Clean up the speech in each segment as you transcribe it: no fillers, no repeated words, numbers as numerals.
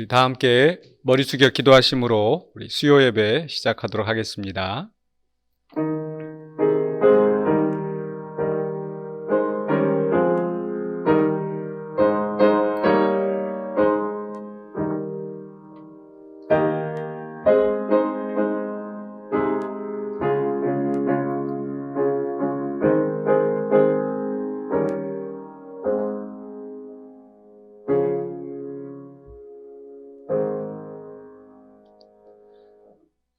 우리 다 함께 머리 숙여 기도하심으로 우리 수요 예배 시작하도록 하겠습니다.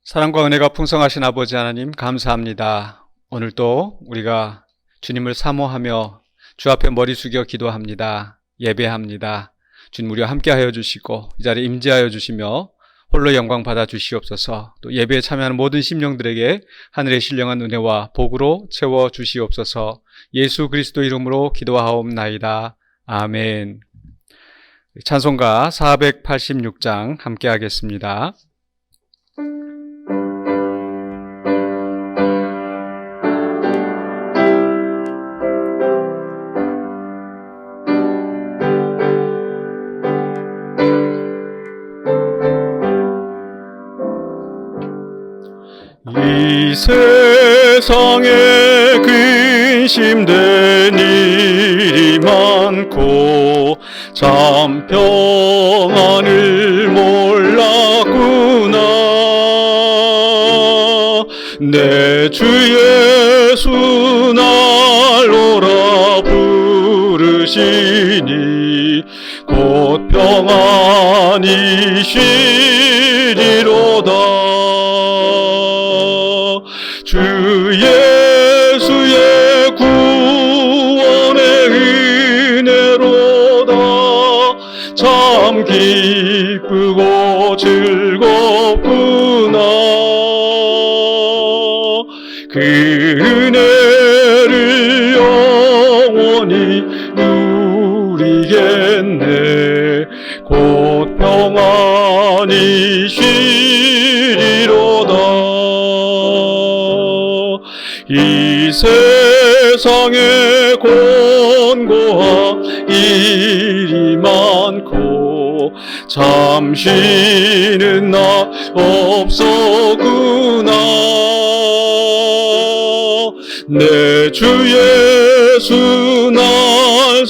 사랑과 은혜가 풍성하신 아버지 하나님 감사합니다. 오늘도 우리가 주님을 사모하며 주 앞에 머리 숙여 기도합니다. 예배합니다. 주님 우리와 함께하여 주시고 이 자리에 임재하여 주시며 홀로 영광 받아 주시옵소서. 또 예배에 참여하는 모든 심령들에게 하늘의 신령한 은혜와 복으로 채워 주시옵소서. 예수 그리스도 이름으로 기도하옵나이다. 아멘. 찬송가 486장 함께 하겠습니다. 이 세상에 근심된 일이 많고 참 평안을 몰랐구나. 내 주 예수 날 오라 부르시니 곧 평안이 쉬리로다. 주 예수의 구원의 은혜로다. 참 기쁘고 즐겁구나. 그 은혜를 영원히 누리겠네. 곧 평안이 쉬리로다. 이 세상에 권고한 일이 많고 참 쉬는 날 없었구나. 내 주 예수 날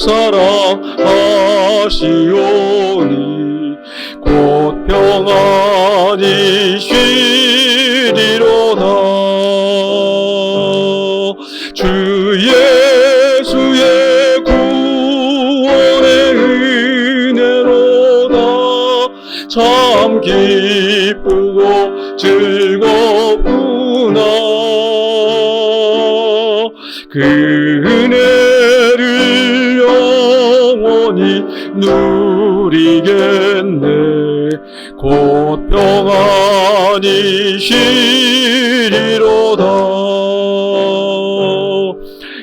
사랑하시오니 곧 평안이 쉬리로다. 주 예수의 구원의 은혜로다. 참 기쁘고 즐겁구나. 그 은혜를 영원히 누리겠네. 곧 평안이 쉬리로다.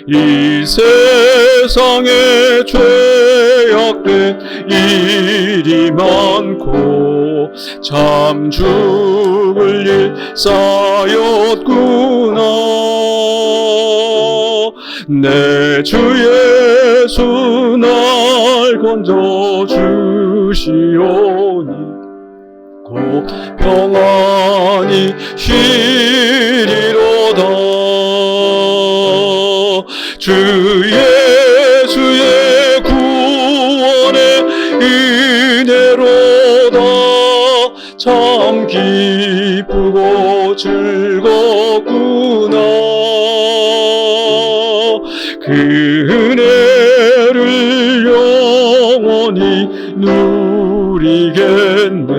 이 세상에 죄악된 일이 많고 참 죽을 일 쌓였구나. 내 주 예수 날 건져 주시오니 곧 평안이 쉬리로다. 주 예수의 구원의 은혜로다. 참 기쁘고 즐겁구나. 그 은혜를 영원히 누리겠네.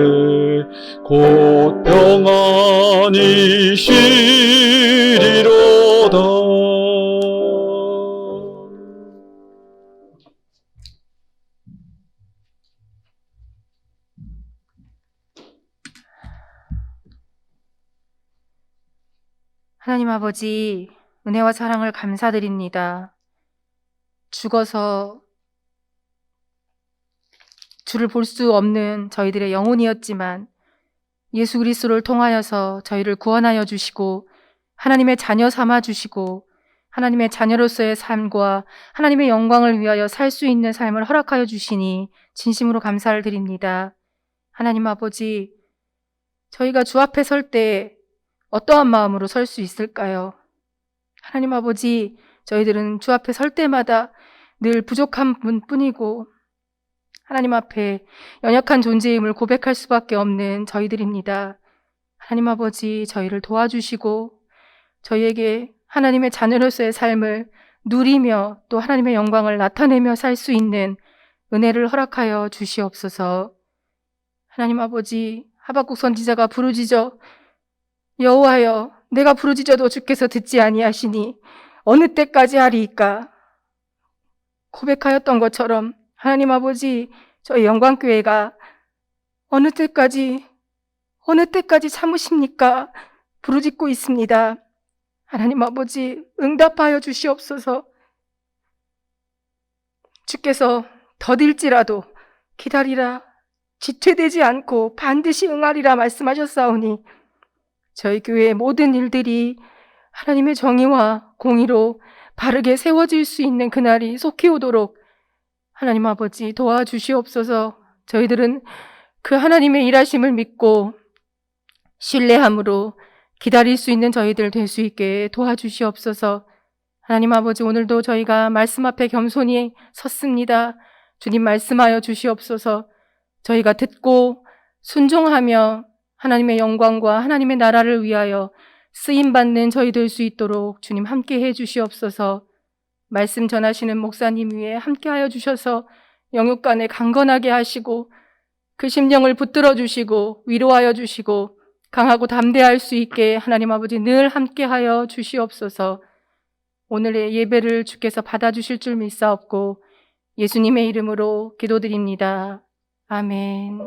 곧 평안이 쉬리로다. 하나님 아버지, 은혜와 사랑을 감사드립니다. 죽어서 주를 볼 수 없는 저희들의 영혼이었지만 예수 그리스도를 통하여서 저희를 구원하여 주시고 하나님의 자녀 삼아 주시고 하나님의 자녀로서의 삶과 하나님의 영광을 위하여 살 수 있는 삶을 허락하여 주시니 진심으로 감사를 드립니다. 하나님 아버지, 저희가 주 앞에 설 때 어떠한 마음으로 설 수 있을까요? 하나님 아버지, 저희들은 주 앞에 설 때마다 늘 부족한 분뿐이고 하나님 앞에 연약한 존재임을 고백할 수밖에 없는 저희들입니다. 하나님 아버지, 저희를 도와주시고 저희에게 하나님의 자녀로서의 삶을 누리며 또 하나님의 영광을 나타내며 살 수 있는 은혜를 허락하여 주시옵소서. 하나님 아버지, 하박국 선지자가 부르짖어 여호와여, 내가 부르짖어도 주께서 듣지 아니하시니 어느 때까지 하리이까 고백하였던 것처럼 하나님 아버지, 저희 영광교회가 어느 때까지 참으십니까? 부르짖고 있습니다. 하나님 아버지, 응답하여 주시옵소서. 주께서 더딜지라도 기다리라, 지체되지 않고 반드시 응하리라 말씀하셨사오니 저희 교회의 모든 일들이 하나님의 정의와 공의로 바르게 세워질 수 있는 그날이 속히 오도록 하나님 아버지 도와주시옵소서. 저희들은 그 하나님의 일하심을 믿고 신뢰함으로 기다릴 수 있는 저희들 될 수 있게 도와주시옵소서. 하나님 아버지, 오늘도 저희가 말씀 앞에 겸손히 섰습니다. 주님 말씀하여 주시옵소서. 저희가 듣고 순종하며 하나님의 영광과 하나님의 나라를 위하여 쓰임받는 저희 될 수 있도록 주님 함께 해 주시옵소서. 말씀 전하시는 목사님 위에 함께하여 주셔서 영육간에 강건하게 하시고 그 심령을 붙들어 주시고 위로하여 주시고 강하고 담대할 수 있게 하나님 아버지 늘 함께하여 주시옵소서. 오늘의 예배를 주께서 받아주실 줄 믿사옵고 예수님의 이름으로 기도드립니다. 아멘.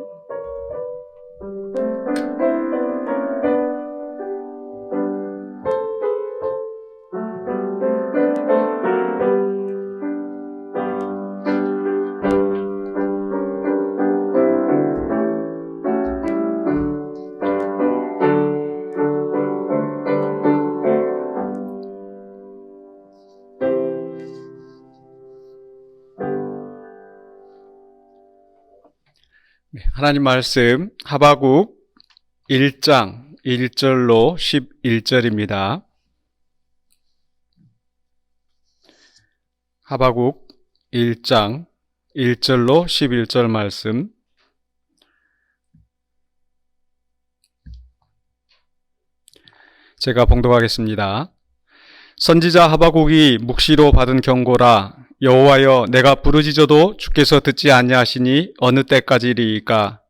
하나님 말씀 하박국 1장 1절로 11절입니다. 하박국 1장 1절로 11절 말씀. 제가 봉독하겠습니다. 선지자 하박국이 묵시로 받은 경고라. 여호와여, 내가 부르짖어도 주께서 듣지 아니하시니 어느 때까지리이까?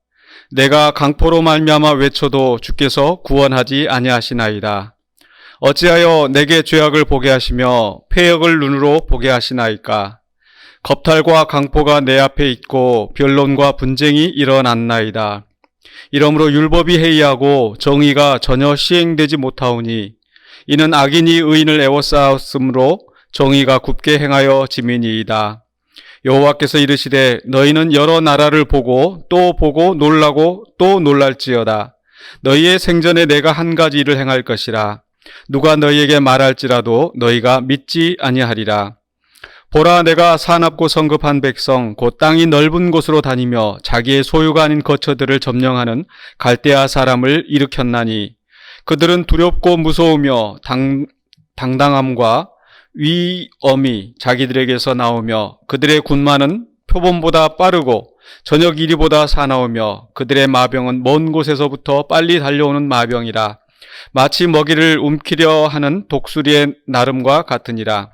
내가 강포로 말미암아 외쳐도 주께서 구원하지 아니하시나이다. 어찌하여 내게 죄악을 보게 하시며 패역을 눈으로 보게 하시나이까? 겁탈과 강포가 내 앞에 있고 변론과 분쟁이 일어났나이다. 이러므로 율법이 해이하고 정의가 전혀 시행되지 못하오니 이는 악인이 의인을 애워싸았으므로 정의가 굽게 행하여 지민이이다. 여호와께서 이르시되 너희는 여러 나라를 보고 또 보고 놀라고 또 놀랄지어다. 너희의 생전에 내가 한 가지 일을 행할 것이라. 누가 너희에게 말할지라도 너희가 믿지 아니하리라. 보라, 내가 사납고 성급한 백성 곧 땅이 넓은 곳으로 다니며 자기의 소유가 아닌 거처들을 점령하는 갈대아 사람을 일으켰나니 그들은 두렵고 무서우며 당당함과 위엄이 자기들에게서 나오며 그들의 군마는 표범보다 빠르고 저녁 이리보다 사나우며 그들의 마병은 먼 곳에서부터 빨리 달려오는 마병이라. 마치 먹이를 움키려 하는 독수리의 나름과 같으니라.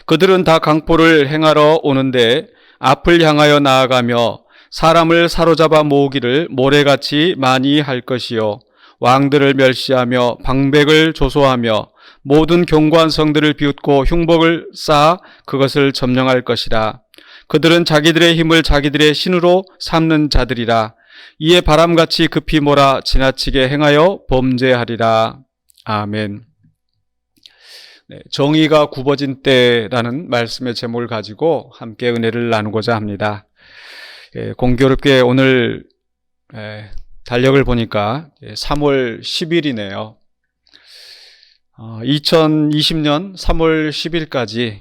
그들은 다 강포를 행하러 오는데 앞을 향하여 나아가며 사람을 사로잡아 모으기를 모래같이 많이 할 것이요 왕들을 멸시하며 방백을 조소하며 모든 견고한 성들을 비웃고 흉복을 쌓아 그것을 점령할 것이라. 그들은 자기들의 힘을 자기들의 신으로 삼는 자들이라. 이에 바람같이 급히 몰아 지나치게 행하여 범죄하리라. 아멘. 네, 정의가 굽어진 때라는 말씀의 제목을 가지고 함께 은혜를 나누고자 합니다. 공교롭게 오늘 달력을 보니까 3월 10일이네요. 2020년 3월 10일까지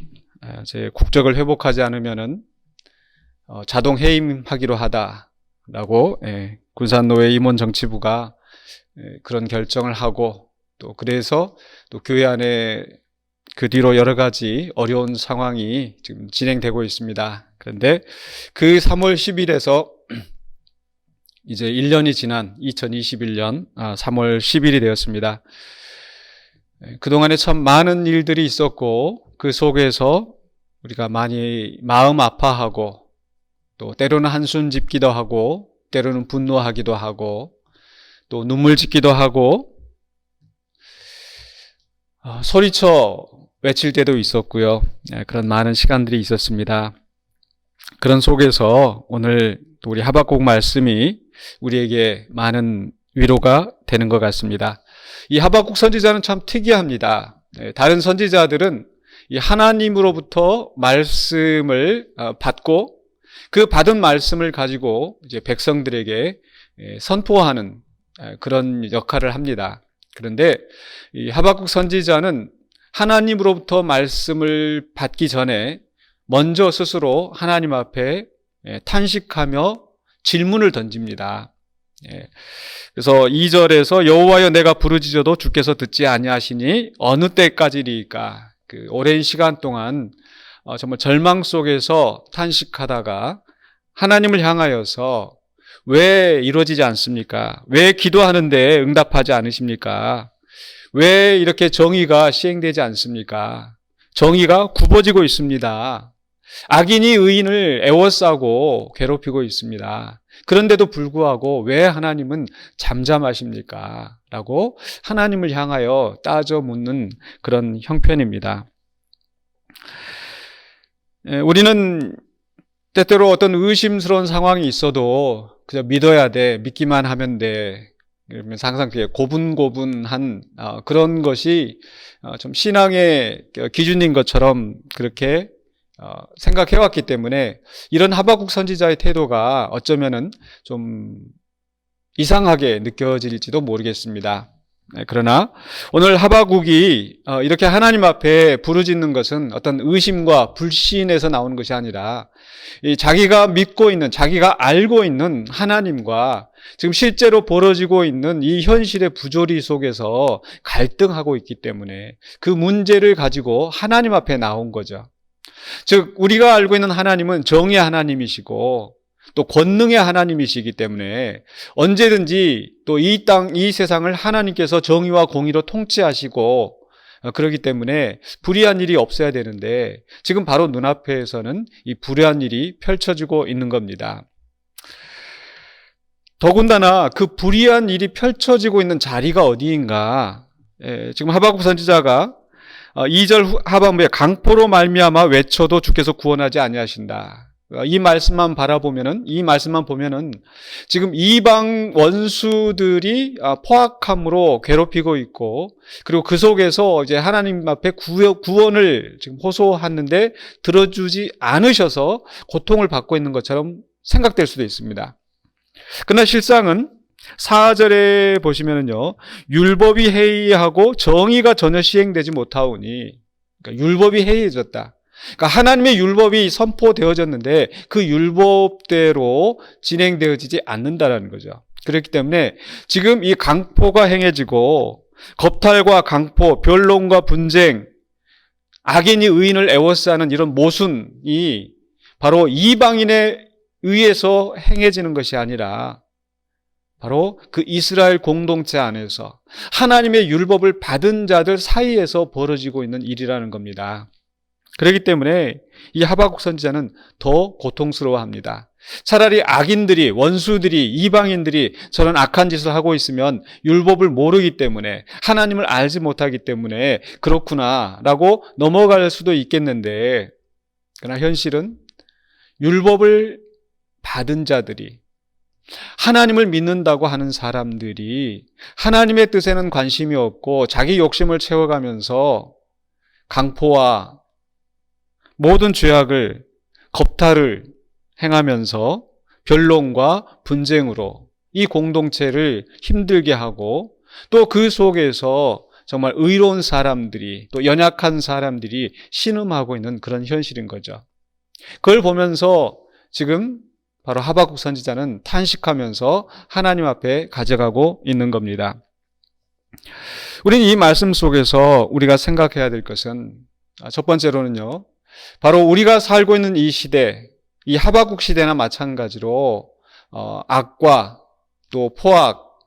제 국적을 회복하지 않으면은 자동 해임하기로 하다. 라고 군산노회 임원정치부가 그런 결정을 하고, 또 그래서 또 교회 안에 그 뒤로 여러 가지 어려운 상황이 지금 진행되고 있습니다. 그런데 그 3월 10일에서 이제 1년이 지난 2021년 3월 10일이 되었습니다. 그동안에 참 많은 일들이 있었고, 그 속에서 우리가 많이 마음 아파하고, 또 때로는 한숨 짓기도 하고, 때로는 분노하기도 하고, 또 눈물 짓기도 하고, 소리쳐 외칠 때도 있었고요. 그런 많은 시간들이 있었습니다. 그런 속에서 오늘 또 우리 하박국 말씀이 우리에게 많은 위로가 되는 것 같습니다. 이 하박국 선지자는 참 특이합니다. 다른 선지자들은 이 하나님으로부터 말씀을 받고, 그 받은 말씀을 가지고 이제 백성들에게 선포하는 그런 역할을 합니다. 그런데 이 하박국 선지자는 하나님으로부터 말씀을 받기 전에 먼저 스스로 하나님 앞에 탄식하며 질문을 던집니다. 그래서 2절에서 여호와여 내가 부르짖어도 주께서 듣지 아니하시니 어느 때까지리까? 그 오랜 시간 동안 정말 절망 속에서 탄식하다가 하나님을 향하여서 왜 이루어지지 않습니까? 왜 기도하는데 응답하지 않으십니까? 왜 이렇게 정의가 시행되지 않습니까? 정의가 굽어지고 있습니다. 악인이 의인을 애워싸고 괴롭히고 있습니다. 그런데도 불구하고 왜 하나님은 잠잠하십니까? 라고 하나님을 향하여 따져 묻는 그런 형편입니다. 우리는 때때로 어떤 의심스러운 상황이 있어도 그냥 믿어야 돼, 믿기만 하면 돼, 그러면서 항상 고분고분한 그런 것이 좀 신앙의 기준인 것처럼 그렇게 생각해왔기 때문에 이런 하박국 선지자의 태도가 어쩌면은 좀 이상하게 느껴질지도 모르겠습니다. 그러나 오늘 하박국이 이렇게 하나님 앞에 부르짖는 것은 어떤 의심과 불신에서 나오는 것이 아니라 자기가 믿고 있는, 자기가 알고 있는 하나님과 지금 실제로 벌어지고 있는 이 현실의 부조리 속에서 갈등하고 있기 때문에 그 문제를 가지고 하나님 앞에 나온 거죠. 즉 우리가 알고 있는 하나님은 정의의 하나님이시고 또 권능의 하나님이시기 때문에 언제든지 또 이 땅, 이 세상을 하나님께서 정의와 공의로 통치하시고 그렇기 때문에 불의한 일이 없어야 되는데 지금 바로 눈앞에서는 이 불의한 일이 펼쳐지고 있는 겁니다. 더군다나 그 불의한 일이 펼쳐지고 있는 자리가 어디인가? 지금 하박국 선지자가 2절 하반부에 강포로 말미암아 외쳐도 주께서 구원하지 아니하신다. 이 말씀만 바라보면은, 이 말씀만 보면은 지금 이방 원수들이 포악함으로 괴롭히고 있고, 그리고 그 속에서 이제 하나님 앞에 구원을 지금 호소하는데 들어주지 않으셔서 고통을 받고 있는 것처럼 생각될 수도 있습니다. 그러나 실상은 4절에 보시면은요, 율법이 해이하고 정의가 전혀 시행되지 못하오니, 그러니까 율법이 해이해졌다. 그러니까 하나님의 율법이 선포되어졌는데 그 율법대로 진행되어지지 않는다라는 거죠. 그렇기 때문에 지금 이 강포가 행해지고 겁탈과 강포, 변론과 분쟁, 악인이 의인을 애워싸는 이런 모순이 바로 이방인에 의해서 행해지는 것이 아니라 바로 그 이스라엘 공동체 안에서 하나님의 율법을 받은 자들 사이에서 벌어지고 있는 일이라는 겁니다. 그렇기 때문에 이 하박국 선지자는 더 고통스러워합니다. 차라리 악인들이, 원수들이, 이방인들이 저런 악한 짓을 하고 있으면 율법을 모르기 때문에, 하나님을 알지 못하기 때문에 그렇구나라고 넘어갈 수도 있겠는데, 그러나 현실은 율법을 받은 자들이, 하나님을 믿는다고 하는 사람들이 하나님의 뜻에는 관심이 없고 자기 욕심을 채워가면서 강포와 모든 죄악을, 겁탈을 행하면서 변론과 분쟁으로 이 공동체를 힘들게 하고 또 그 속에서 정말 의로운 사람들이, 또 연약한 사람들이 신음하고 있는 그런 현실인 거죠. 그걸 보면서 지금 바로 하박국 선지자는 탄식하면서 하나님 앞에 가져가고 있는 겁니다. 우리는 이 말씀 속에서 우리가 생각해야 될 것은 첫 번째로는요, 바로 우리가 살고 있는 이 시대, 이 하박국 시대나 마찬가지로 악과 또 포악,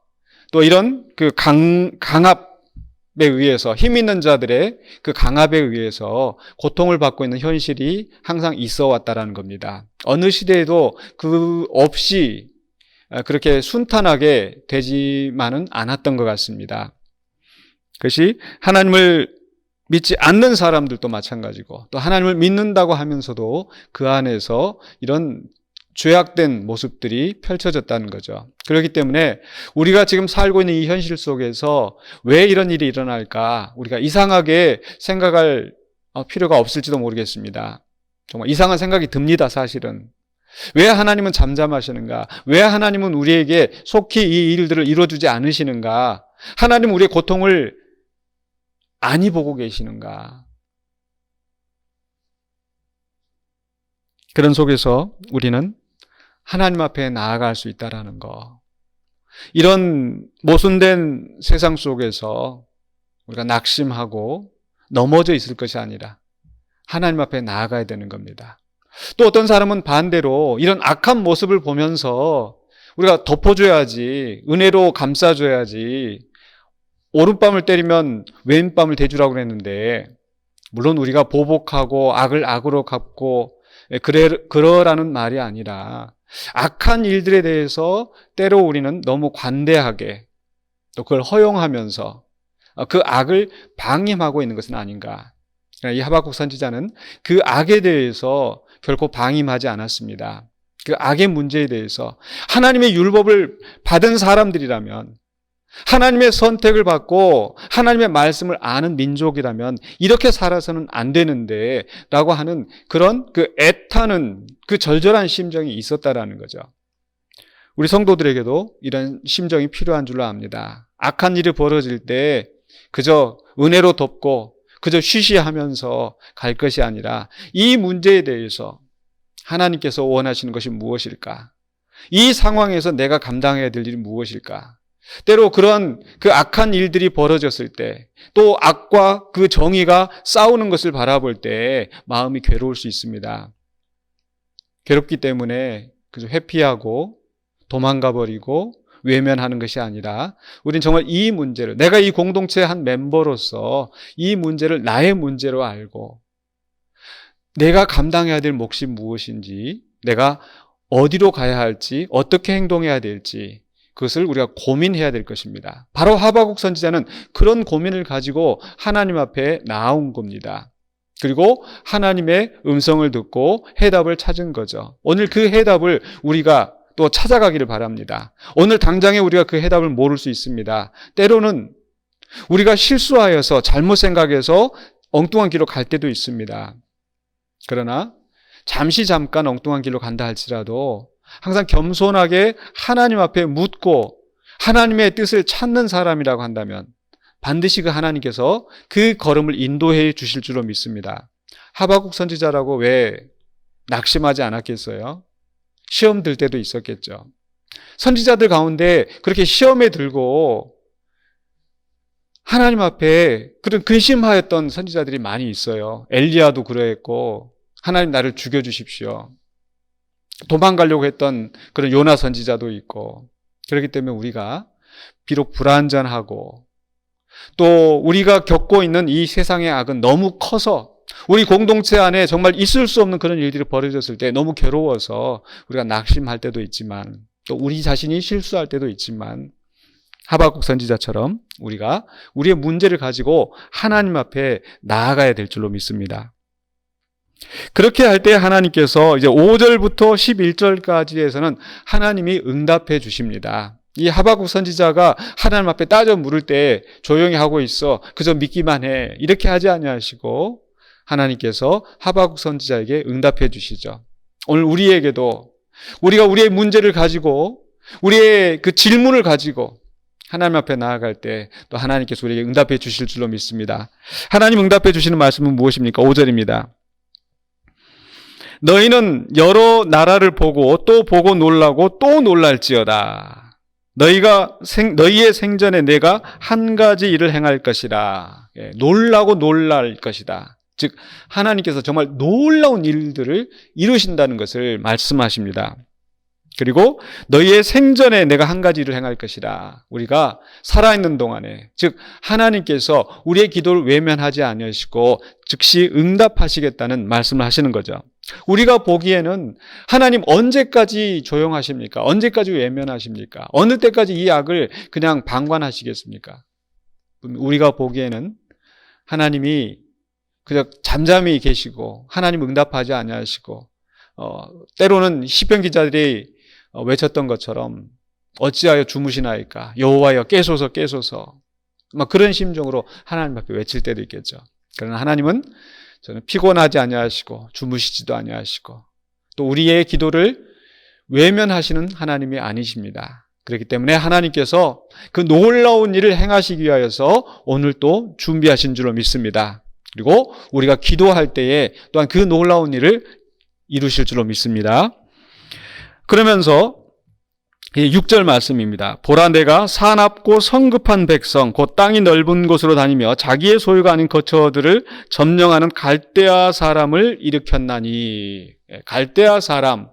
또 이런 그 강압에 의해서, 힘 있는 자들의 그 강압에 의해서 고통을 받고 있는 현실이 항상 있어 왔다라는 겁니다. 어느 시대에도 그 없이 그렇게 순탄하게 되지만은 않았던 것 같습니다. 그것이 하나님을 믿지 않는 사람들도 마찬가지고, 또 하나님을 믿는다고 하면서도 그 안에서 이런 죄악된 모습들이 펼쳐졌다는 거죠. 그렇기 때문에 우리가 지금 살고 있는 이 현실 속에서 왜 이런 일이 일어날까, 우리가 이상하게 생각할 필요가 없을지도 모르겠습니다. 정말 이상한 생각이 듭니다, 사실은. 왜 하나님은 잠잠하시는가? 왜 하나님은 우리에게 속히 이 일들을 이루어주지 않으시는가? 하나님은 우리의 고통을 아니 보고 계시는가? 그런 속에서 우리는 하나님 앞에 나아갈 수 있다라는 거. 이런 모순된 세상 속에서 우리가 낙심하고 넘어져 있을 것이 아니라 하나님 앞에 나아가야 되는 겁니다. 또 어떤 사람은 반대로 이런 악한 모습을 보면서 우리가 덮어줘야지, 은혜로 감싸줘야지, 오른밤을 때리면 왼밤을 대주라고 그랬는데, 물론 우리가 보복하고 악을 악으로 갚고 그러라는 말이 아니라 악한 일들에 대해서 때로 우리는 너무 관대하게 또 그걸 허용하면서 그 악을 방임하고 있는 것은 아닌가. 이 하박국 선지자는 그 악에 대해서 결코 방임하지 않았습니다. 그 악의 문제에 대해서 하나님의 율법을 받은 사람들이라면, 하나님의 선택을 받고 하나님의 말씀을 아는 민족이라면 이렇게 살아서는 안 되는데 라고 하는 그런 그 애타는 그 절절한 심정이 있었다라는 거죠. 우리 성도들에게도 이런 심정이 필요한 줄로 압니다. 악한 일이 벌어질 때 그저 은혜로 덮고 그저 쉬쉬하면서 갈 것이 아니라 이 문제에 대해서 하나님께서 원하시는 것이 무엇일까? 이 상황에서 내가 감당해야 될 일이 무엇일까? 때로 그런 그 악한 일들이 벌어졌을 때, 또 악과 그 정의가 싸우는 것을 바라볼 때 마음이 괴로울 수 있습니다. 괴롭기 때문에 그저 회피하고 도망가 버리고 외면하는 것이 아니라 우린 정말 이 문제를, 내가 이 공동체의 한 멤버로서 이 문제를 나의 문제로 알고 내가 감당해야 될 몫이 무엇인지, 내가 어디로 가야 할지, 어떻게 행동해야 될지 그것을 우리가 고민해야 될 것입니다. 바로 하박국 선지자는 그런 고민을 가지고 하나님 앞에 나온 겁니다. 그리고 하나님의 음성을 듣고 해답을 찾은 거죠. 오늘 그 해답을 우리가 또 찾아가기를 바랍니다. 오늘 당장에 우리가 그 해답을 모를 수 있습니다. 때로는 우리가 실수하여서 잘못 생각해서 엉뚱한 길로 갈 때도 있습니다. 그러나 잠깐 엉뚱한 길로 간다 할지라도 항상 겸손하게 하나님 앞에 묻고 하나님의 뜻을 찾는 사람이라고 한다면 반드시 그 하나님께서 그 걸음을 인도해 주실 줄로 믿습니다. 하박국 선지자라고 왜 낙심하지 않았겠어요? 시험 들 때도 있었겠죠. 선지자들 가운데 그렇게 시험에 들고 하나님 앞에 그런 근심하였던 선지자들이 많이 있어요. 엘리야도 그러했고, 하나님 나를 죽여주십시오. 도망가려고 했던 그런 요나 선지자도 있고, 그렇기 때문에 우리가 비록 불완전하고 또 우리가 겪고 있는 이 세상의 악은 너무 커서 우리 공동체 안에 정말 있을 수 없는 그런 일들이 벌어졌을 때 너무 괴로워서 우리가 낙심할 때도 있지만, 또 우리 자신이 실수할 때도 있지만 하박국 선지자처럼 우리가 우리의 문제를 가지고 하나님 앞에 나아가야 될 줄로 믿습니다. 그렇게 할 때 하나님께서 이제 5절부터 11절까지에서는 하나님이 응답해 주십니다. 이 하박국 선지자가 하나님 앞에 따져 물을 때 조용히 하고 있어, 그저 믿기만 해, 이렇게 하지 아니하시고 하나님께서 하박국 선지자에게 응답해 주시죠. 오늘 우리에게도 우리가 우리의 문제를 가지고 우리의 그 질문을 가지고 하나님 앞에 나아갈 때 또 하나님께서 우리에게 응답해 주실 줄로 믿습니다. 하나님 응답해 주시는 말씀은 무엇입니까? 5절입니다. 너희는 여러 나라를 보고 또 보고 놀라고 또 놀랄지어다. 너희의 생전에 내가 한 가지 일을 행할 것이라. 놀라고 놀랄 것이다. 즉 하나님께서 정말 놀라운 일들을 이루신다는 것을 말씀하십니다. 그리고 너희의 생전에 내가 한 가지 일을 행할 것이라. 우리가 살아있는 동안에, 즉 하나님께서 우리의 기도를 외면하지 아니하시고 즉시 응답하시겠다는 말씀을 하시는 거죠. 우리가 보기에는 하나님 언제까지 조용하십니까? 언제까지 외면하십니까? 어느 때까지 이 악을 그냥 방관하시겠습니까? 우리가 보기에는 하나님이 그저 잠잠히 계시고 하나님 응답하지 아니하시고 때로는 시편 기자들이 외쳤던 것처럼 어찌하여 주무시나이까? 여호와여 깨소서 깨소서. 막 그런 심정으로 하나님 앞에 외칠 때도 있겠죠. 그러나 하나님은 저는 피곤하지 아니하시고 주무시지도 아니하시고 또 우리의 기도를 외면하시는 하나님이 아니십니다. 그렇기 때문에 하나님께서 그 놀라운 일을 행하시기 위하여서 오늘 또 준비하신 줄로 믿습니다. 그리고 우리가 기도할 때에 또한 그 놀라운 일을 이루실 줄로 믿습니다. 그러면서 6절 말씀입니다. 보라 내가 사납고 성급한 백성 곧 땅이 넓은 곳으로 다니며 자기의 소유가 아닌 거처들을 점령하는 갈대아 사람을 일으켰나니. 갈대아 사람,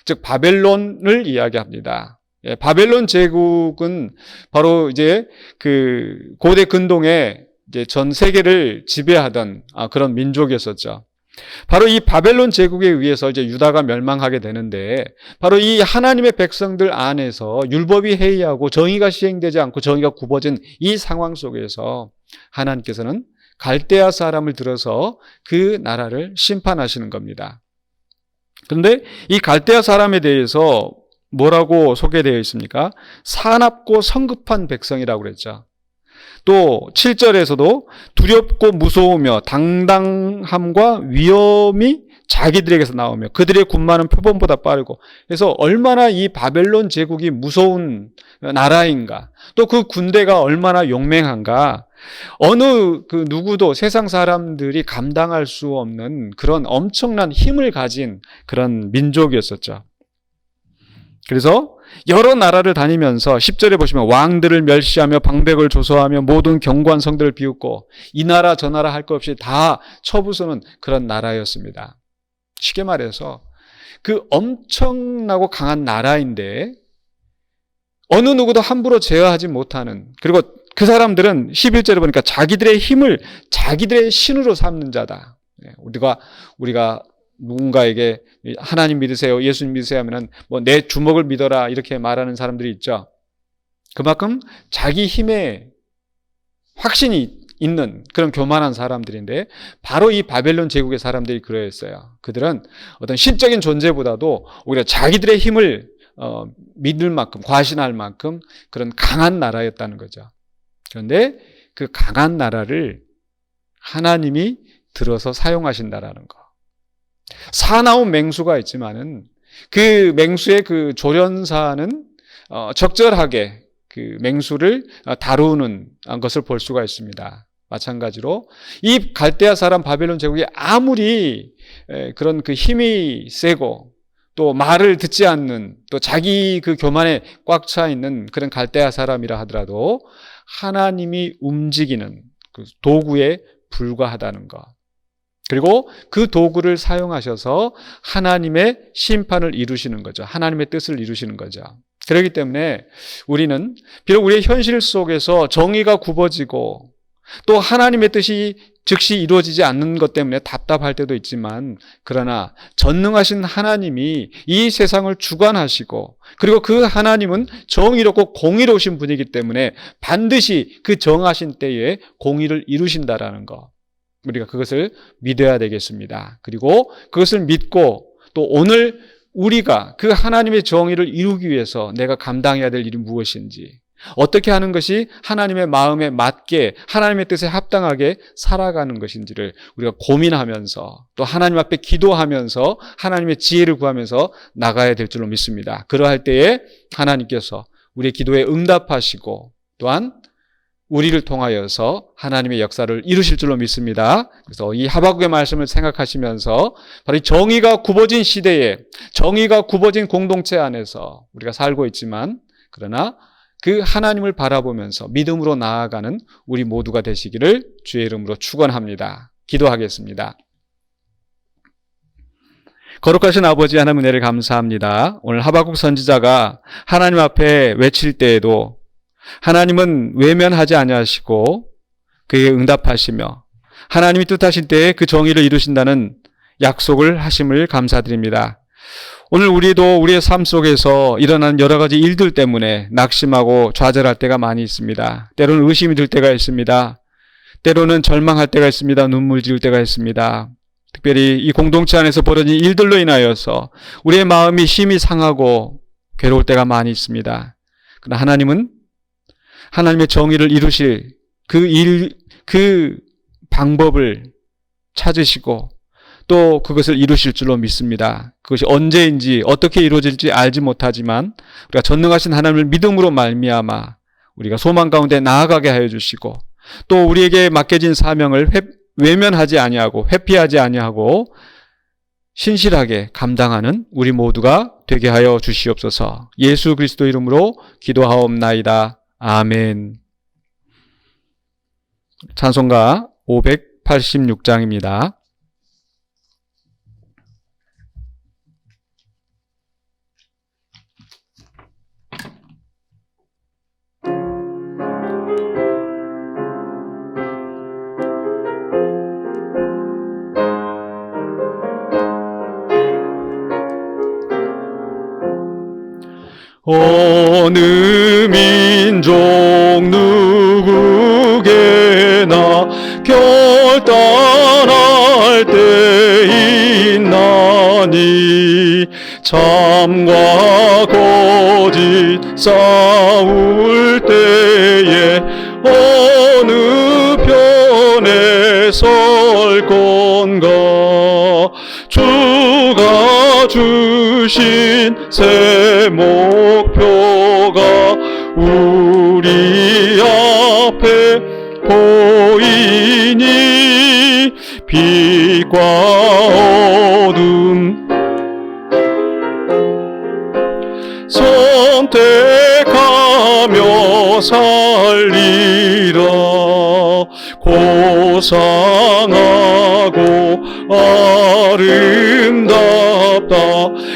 즉 바벨론을 이야기합니다. 바벨론 제국은 바로 이제 그 고대 근동에 이제 전 세계를 지배하던 그런 민족이었었죠. 바로 이 바벨론 제국에 의해서 이제 유다가 멸망하게 되는데 바로 이 하나님의 백성들 안에서 율법이 해이하고 정의가 시행되지 않고 정의가 굽어진 이 상황 속에서 하나님께서는 갈대아 사람을 들어서 그 나라를 심판하시는 겁니다. 그런데 이 갈대아 사람에 대해서 뭐라고 소개되어 있습니까? 사납고 성급한 백성이라고 그랬죠. 또 7절에서도 두렵고 무서우며 당당함과 위엄이 자기들에게서 나오며 그들의 군마는 표범보다 빠르고, 그래서 얼마나 이 바벨론 제국이 무서운 나라인가, 또 그 군대가 얼마나 용맹한가, 어느 그 누구도 세상 사람들이 감당할 수 없는 그런 엄청난 힘을 가진 그런 민족이었었죠. 그래서 여러 나라를 다니면서 10절에 보시면 왕들을 멸시하며 방백을 조소하며 모든 견고한 성들을 비웃고 이 나라 저 나라 할 것 없이 다 쳐부수는 그런 나라였습니다. 쉽게 말해서 그 엄청나고 강한 나라인데 어느 누구도 함부로 제어하지 못하는, 그리고 그 사람들은 11절에 보니까 자기들의 힘을 자기들의 신으로 삼는 자다. 우리가 누군가에게 하나님 믿으세요, 예수님 믿으세요 하면은 뭐 내 주먹을 믿어라 이렇게 말하는 사람들이 있죠. 그만큼 자기 힘에 확신이 있는 그런 교만한 사람들인데 바로 이 바벨론 제국의 사람들이 그러했어요. 그들은 어떤 신적인 존재보다도 오히려 자기들의 힘을 믿을 만큼, 과신할 만큼 그런 강한 나라였다는 거죠. 그런데 그 강한 나라를 하나님이 들어서 사용하신다라는 거. 사나운 맹수가 있지만은 그 맹수의 그 조련사는 적절하게 그 맹수를 다루는 것을 볼 수가 있습니다. 마찬가지로 이 갈대아 사람 바벨론 제국이 아무리 그런 그 힘이 세고 또 말을 듣지 않는, 또 자기 그 교만에 꽉 차 있는 그런 갈대아 사람이라 하더라도 하나님이 움직이는 그 도구에 불과하다는 것. 그리고 그 도구를 사용하셔서 하나님의 심판을 이루시는 거죠. 하나님의 뜻을 이루시는 거죠. 그렇기 때문에 우리는 비록 우리의 현실 속에서 정의가 굽어지고 또 하나님의 뜻이 즉시 이루어지지 않는 것 때문에 답답할 때도 있지만, 그러나 전능하신 하나님이 이 세상을 주관하시고 그리고 그 하나님은 정의롭고 공의로우신 분이기 때문에 반드시 그 정하신 때에 공의를 이루신다라는 것, 우리가 그것을 믿어야 되겠습니다. 그리고 그것을 믿고 또 오늘 우리가 그 하나님의 정의를 이루기 위해서 내가 감당해야 될 일이 무엇인지, 어떻게 하는 것이 하나님의 마음에 맞게 하나님의 뜻에 합당하게 살아가는 것인지를 우리가 고민하면서 또 하나님 앞에 기도하면서 하나님의 지혜를 구하면서 나가야 될 줄로 믿습니다. 그러할 때에 하나님께서 우리의 기도에 응답하시고 또한 우리를 통하여서 하나님의 역사를 이루실 줄로 믿습니다. 그래서 이 하박국의 말씀을 생각하시면서 바로 이 정의가 굽어진 시대에, 정의가 굽어진 공동체 안에서 우리가 살고 있지만, 그러나 그 하나님을 바라보면서 믿음으로 나아가는 우리 모두가 되시기를 주의 이름으로 축원합니다. 기도하겠습니다. 거룩하신 아버지 하나님 은혜를 감사합니다. 오늘 하박국 선지자가 하나님 앞에 외칠 때에도 하나님은 외면하지 아니하시고 그에게 응답하시며 하나님이 뜻하신 때에 그 정의를 이루신다는 약속을 하심을 감사드립니다. 오늘 우리도 우리의 삶 속에서 일어나는 여러 가지 일들 때문에 낙심하고 좌절할 때가 많이 있습니다. 때로는 의심이 들 때가 있습니다. 때로는 절망할 때가 있습니다. 눈물 지을 때가 있습니다. 특별히 이 공동체 안에서 벌어진 일들로 인하여서 우리의 마음이 심히 상하고 괴로울 때가 많이 있습니다. 그러나 하나님은 하나님의 정의를 이루실 그 방법을 찾으시고 또 그것을 이루실 줄로 믿습니다. 그것이 언제인지 어떻게 이루어질지 알지 못하지만 우리가 전능하신 하나님을 믿음으로 말미암아 우리가 소망 가운데 나아가게 하여 주시고 또 우리에게 맡겨진 사명을 외면하지 아니하고 회피하지 아니하고 신실하게 감당하는 우리 모두가 되게 하여 주시옵소서. 예수 그리스도 이름으로 기도하옵나이다. 아멘. 찬송가 586장입니다. 어느 민족 누구게나 결단할 때 있나니 참과 거짓 싸울 때에 어느 편에 설 건가 주가 주신 새 목표가 우리 앞에 보이니 빛과 어둠 선택하며 살리라 고상하고 아름답다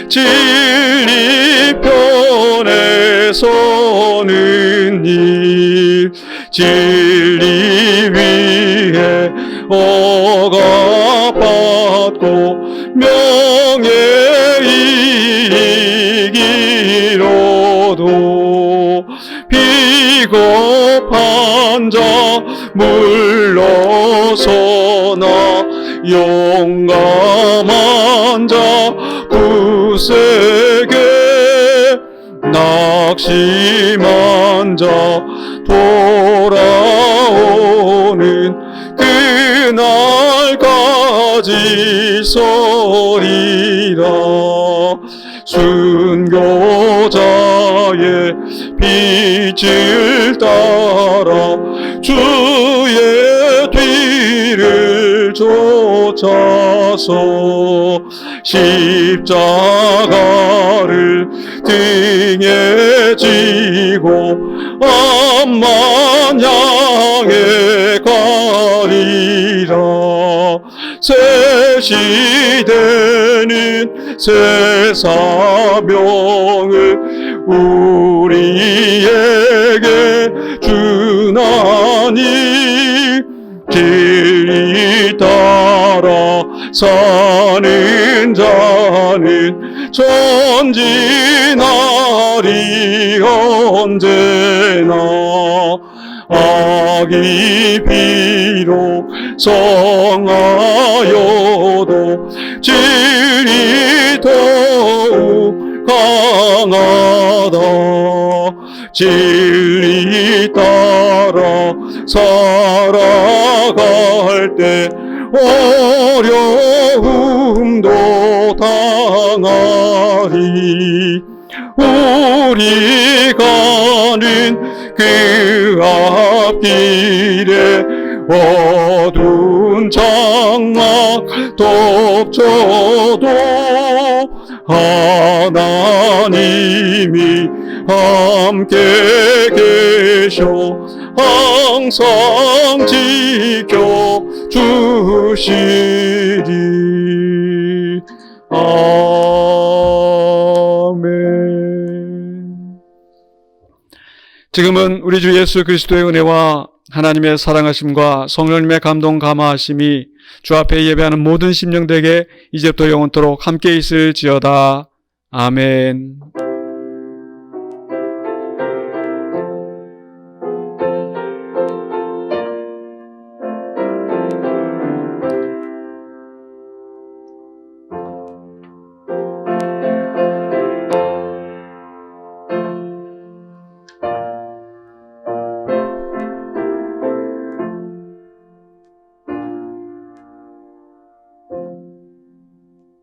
진리 편에 서는 일 진리 위에 억압받고 명예 이기로도 비겁한 자 물러서나 용감한 자 굳세게 낙심한 자 돌아오는 그날까지 서리라 순교자의 빛을 따라 주의 뒤를 쫓아서 십자가를 등에 지고 암만 향해 가리라 새 시대는 새 사명을 우리에게 주나니 진리 따라 사는 자는 전진하리 언제나 악이 비록 성하여도 진리 더욱 강하다 진리 따라 살아갈 때 어려움도 당하리 우리 가는 그 그 앞길에 어두운 장막 덮쳐도 하나님이 함께 계셔 항상 지켜주시리. 아멘. 지금은 우리 주 예수 그리스도의 은혜와 하나님의 사랑하심과 성령님의 감동 감화하심이 주 앞에 예배하는 모든 심령들에게 이제부터 영원토록 함께 있을지어다. 아멘.